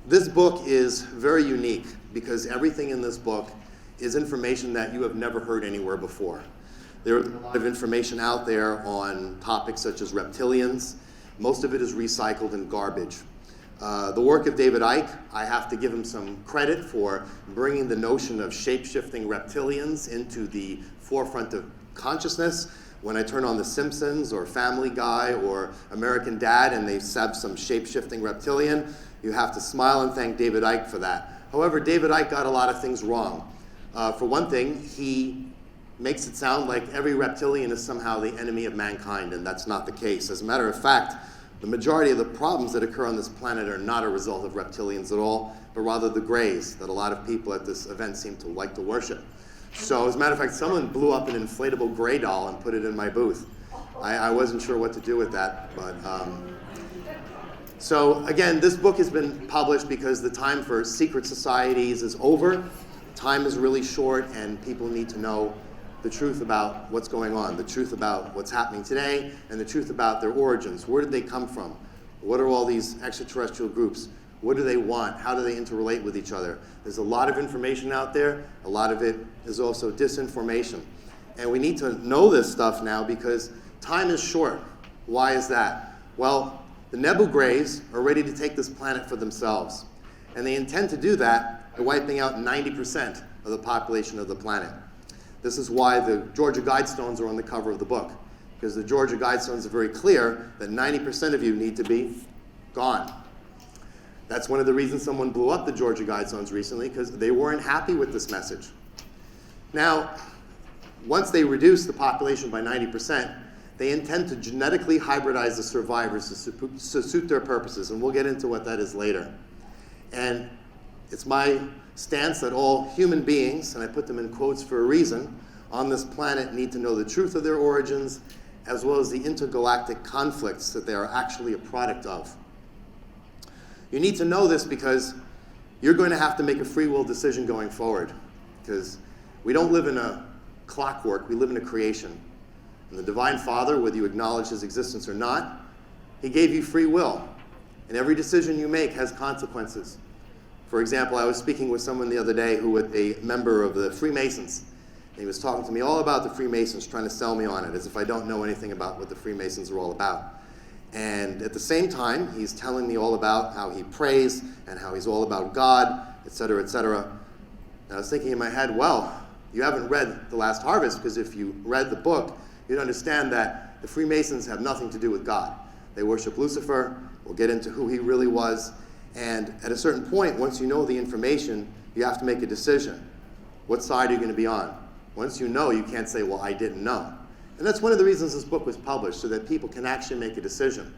This book is very unique because everything in this book is information that you have never heard anywhere before. There is a lot of information out there on topics such as reptilians. Most of it is recycled and garbage. The work of David Icke, I have to give him some credit for bringing the notion of shape-shifting reptilians into the forefront of consciousness. When I turn on The Simpsons or Family Guy or American Dad and they have some shape-shifting reptilian, you have to smile and thank David Icke for that. However, David Icke got a lot of things wrong. For one thing, he makes it sound like every reptilian is somehow the enemy of mankind, and that's not the case. As a matter of fact, the majority of the problems that occur on this planet are not a result of reptilians at all, but rather the grays that a lot of people at this event seem to like to worship. So as a matter of fact, someone blew up an inflatable gray doll and put it in my booth. I wasn't sure what to do with that, but so again, this book has been published because the time for secret societies is over. Time is really short, and people need to know the truth about what's going on, the truth about what's happening today, and the truth about their origins. Where did they come from? What are all these extraterrestrial groups? What do they want? How do they interrelate with each other? There's a lot of information out there. A lot of it is also disinformation. And we need to know this stuff now because time is short. Why is that? Well, the Nebu Grays are ready to take this planet for themselves. And they intend to do that by wiping out 90% of the population of the planet. This is why the Georgia Guidestones are on the cover of the book, because the Georgia Guidestones are very clear that 90% of you need to be gone. That's one of the reasons someone blew up the Georgia Guidestones recently, because they weren't happy with this message. Now, once they reduce the population by 90%, they intend to genetically hybridize the survivors to suit their purposes, and we'll get into what that is later. And it's my stance that all human beings, and I put them in quotes for a reason, on this planet need to know the truth of their origins, as well as the intergalactic conflicts that they are actually a product of. You need to know this because you're going to have to make a free will decision going forward, because we don't live in a clockwork, we live in a creation. And the Divine Father, whether you acknowledge his existence or not, he gave you free will. And every decision you make has consequences. For example, I was speaking with someone the other day who was a member of the Freemasons. And he was talking to me all about the Freemasons, trying to sell me on it, as if I don't know anything about what the Freemasons are all about. And at the same time, he's telling me all about how he prays and how he's all about God, etc., etc. And I was thinking in my head, well, you haven't read The Last Harvest, because if you read the book, you'd understand that the Freemasons have nothing to do with God. They worship Lucifer. We'll get into who he really was. And at a certain point, once you know the information, you have to make a decision. What side are you going to be on? Once you know, you can't say, well, I didn't know. And that's one of the reasons this book was published, so that people can actually make a decision.